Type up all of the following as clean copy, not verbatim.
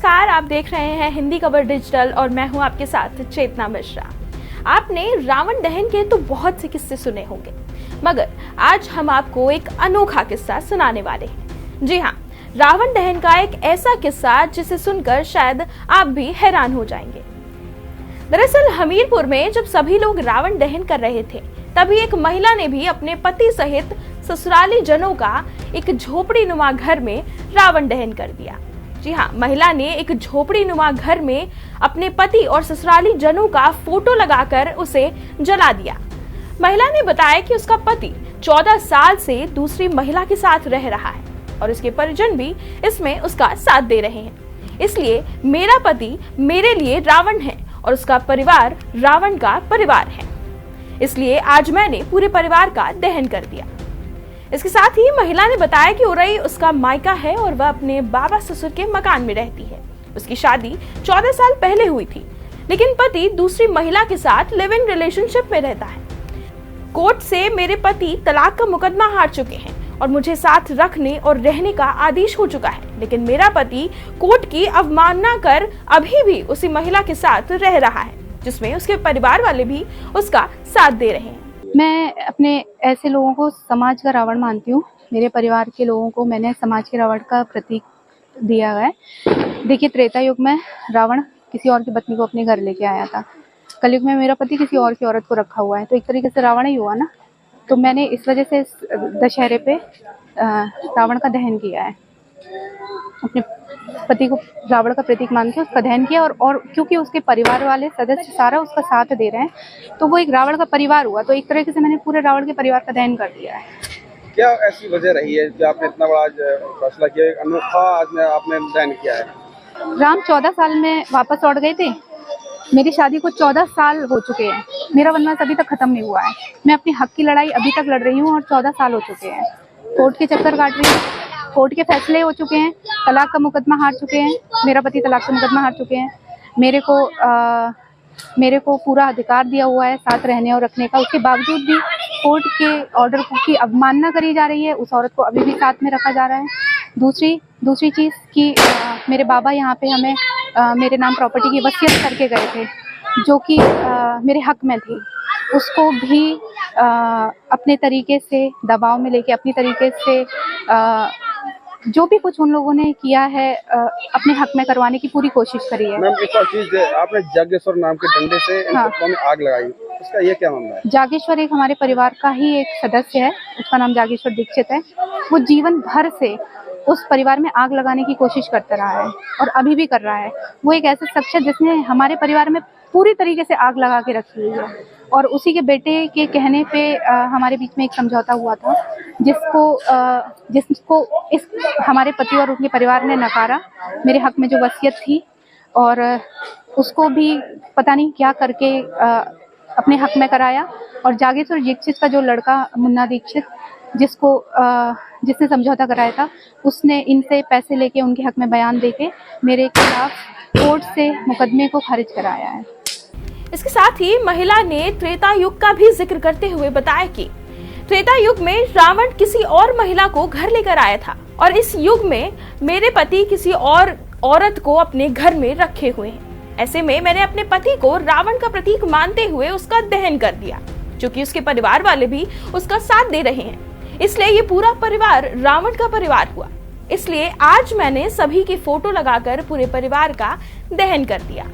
नमस्कार, आप देख रहे हैं हिंदी खबर डिजिटल और मैं हूं आपके साथ चेतना मिश्रा। आपने रावण दहन के तो बहुत से किस्से सुने होंगे, मगर आज हम आपको एक अनोखा किस्सा सुनाने वाले हैं। जी हां, रावण दहन का एक ऐसा किस्सा जिसे सुनकर शायद आप भी हैरान हो जाएंगे। दरअसल हमीरपुर में जब सभी लोग रावण दहन कर रहे थे, तभी एक महिला ने भी अपने पति सहित ससुराली जनों का एक झोपड़ी नुमा घर में रावण दहन कर दिया। जी हाँ, महिला ने एक झोपड़ी नुमा घर में अपने पति और ससुराली जनों का फोटो लगाकर उसे जला दिया। महिला ने बताया कि उसका पति 14 साल से दूसरी महिला के साथ रह रहा है और उसके परिजन भी इसमें उसका साथ दे रहे हैं। इसलिए मेरा पति मेरे लिए रावण है और उसका परिवार रावण का परिवार है। इसलिए आज मैंने पूरे परिवार का दहन कर दिया। इसके साथ ही महिला ने बताया कि उरई उसका मायका है और वह अपने बाबा ससुर के मकान में रहती है। उसकी शादी 14 साल पहले हुई थी, लेकिन पति दूसरी महिला के साथ लिव इन रिलेशनशिप में रहता है। कोर्ट से मेरे पति तलाक का मुकदमा हार चुके हैं और मुझे साथ रखने और रहने का आदेश हो चुका है, लेकिन मेरा पति कोर्ट की अवमानना कर अभी भी उसी महिला के साथ रह रहा है, जिसमें उसके परिवार वाले भी उसका साथ दे रहे हैं। मैं अपने ऐसे लोगों को समाज का रावण मानती हूँ। मेरे परिवार के लोगों को मैंने समाज के रावण का प्रतीक दिया है। देखिए, त्रेता युग में रावण किसी और की पत्नी को अपने घर लेके आया था। कलयुग में मेरा पति किसी और की औरत को रखा हुआ है, तो एक तरीके से रावण ही हुआ ना। तो मैंने इस वजह से दशहरे पे रावण का दहन किया है। अपने पति को रावण का प्रतीक मान के उसका दहन किया और क्योंकि उसके परिवार वाले सदस्य सारा उसका साथ दे रहे हैं, तो वो एक रावण का परिवार हुआ। तो एक तरीके से मैंने पूरे रावण के परिवार का दहन कर दिया है। क्या ऐसी वजह रही है कि आपने इतना बड़ा आज फैसला किया, अनोखा आज आपने दहन किया है? राम 14 साल में वापस लौट गए थे। मेरी शादी को 14 साल हो चुके हैं। मेरा वनवास अभी तक खत्म नहीं हुआ है। मैं अपने हक की लड़ाई अभी तक लड़ रही हूँ और 14 साल हो चुके हैं। कोर्ट के चक्कर काट रही हूँ, कोर्ट के फैसले हो चुके हैं, तलाक का मुकदमा हार चुके हैं। मेरा पति तलाक का मुकदमा हार चुके हैं। मेरे को पूरा अधिकार दिया हुआ है साथ रहने और रखने का। उसके बावजूद भी कोर्ट के ऑर्डर की अवमानना करी जा रही है। उस औरत को अभी भी साथ में रखा जा रहा है। दूसरी चीज़ कि मेरे बाबा यहाँ पे हमें मेरे नाम प्रॉपर्टी की वसीयत करके गए थे, जो कि मेरे हक में थी। उसको भी अपने तरीके से दबाव में लेके अपनी तरीके से जो भी कुछ उन लोगों ने किया है अपने हक में करवाने की पूरी कोशिश करी है। मैम, एक और चीज, आपने जागेश्वर नाम के डंडे से इन सबको में आग लगाई, इसका ये क्या मामला है? जागेश्वर एक हमारे परिवार का ही एक सदस्य है। उसका नाम जागेश्वर दीक्षित है। वो जीवन भर से उस परिवार में आग लगाने की कोशिश करता रहा है और अभी भी कर रहा है। वो एक ऐसा शख्स है जिसने हमारे परिवार में पूरी तरीके से आग लगा के रखी हुई है और उसी के बेटे के कहने पे हमारे बीच में एक समझौता हुआ था, जिसको इस हमारे पति और उनके परिवार ने नकारा। मेरे हक में जो वसीयत थी और उसको भी पता नहीं क्या करके अपने हक में कराया। और जागेश्वर दीक्षित का जो लड़का मुन्ना दीक्षित, जिसने समझौता कराया था, उसने इनसे पैसे लेके उनके हक में बयान देके मेरे खिलाफ कोर्ट से मुकदमे को खारिज कराया है। इसके साथ ही महिला ने त्रेता युग का भी जिक्र करते हुए बताया कि त्रेता युग में रावण किसी और महिला को घर लेकर आया था और इस युग में मेरे पति किसी और औरत को अपने घर में रखे हुए हैं। ऐसे में मैंने अपने पति को रावण का प्रतीक मानते हुए उसका दहन कर दिया, क्योंकि उसके परिवार वाले भी उसका साथ दे रहे हैं। इसलिए ये पूरा परिवार रावण का परिवार हुआ। इसलिए आज मैंने सभी की फोटो लगाकर पूरे परिवार का दहन कर दिया।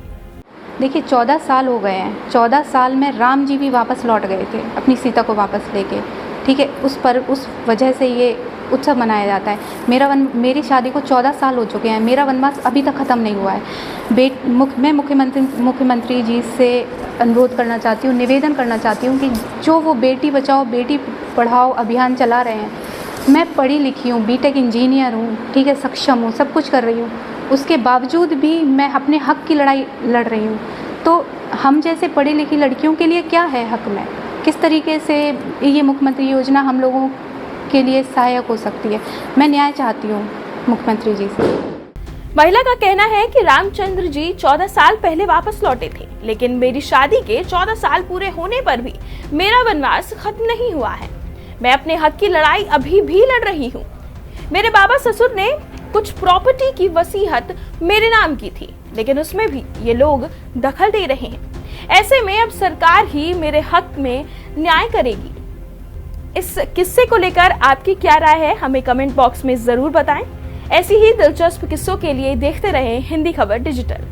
देखिए, 14 साल हो गए हैं। 14 साल में राम जी भी वापस लौट गए थे अपनी सीता को वापस लेके, ठीक है। उस वजह से ये उत्सव मनाया जाता है। मेरी शादी को 14 साल हो चुके हैं। मेरा वनवास अभी तक ख़त्म नहीं हुआ है। मैं मुख्यमंत्री जी से अनुरोध करना चाहती हूँ, निवेदन करना चाहती हूँ कि जो वो बेटी बचाओ बेटी पढ़ाओ अभियान चला रहे हैं, मैं पढ़ी लिखी हूँ, बीटेक इंजीनियर हूँ, ठीक है, सक्षम हूँ, सब कुछ कर रही हूँ। उसके बावजूद भी मैं अपने हक की लड़ाई लड़ रही हूँ। तो हम जैसे पढ़ी लिखी लड़कियों के लिए क्या है हक में? किस तरीके से ये मुख्यमंत्री योजना हम लोगों के लिए सहायक हो सकती है? मैं न्याय चाहती हूँ मुख्यमंत्री जी से। महिला का कहना है कि रामचंद्र जी 14 साल पहले वापस लौटे थे, लेकिन मेरी शादी के 14 साल पूरे होने पर भी मेरा वनवास खत्म नहीं हुआ है। मैं अपने हक की लड़ाई अभी भी लड़ रही हूँ। मेरे बाबा ससुर ने कुछ प्रॉपर्टी की वसीयत मेरे नाम की थी, लेकिन उसमें भी ये लोग दखल दे रहे हैं। ऐसे में अब सरकार ही मेरे हक में न्याय करेगी। इस किस्से को लेकर आपकी क्या राय है, हमें कमेंट बॉक्स में जरूर बताएं। ऐसी ही दिलचस्प किस्सों के लिए देखते रहें हिंदी खबर डिजिटल।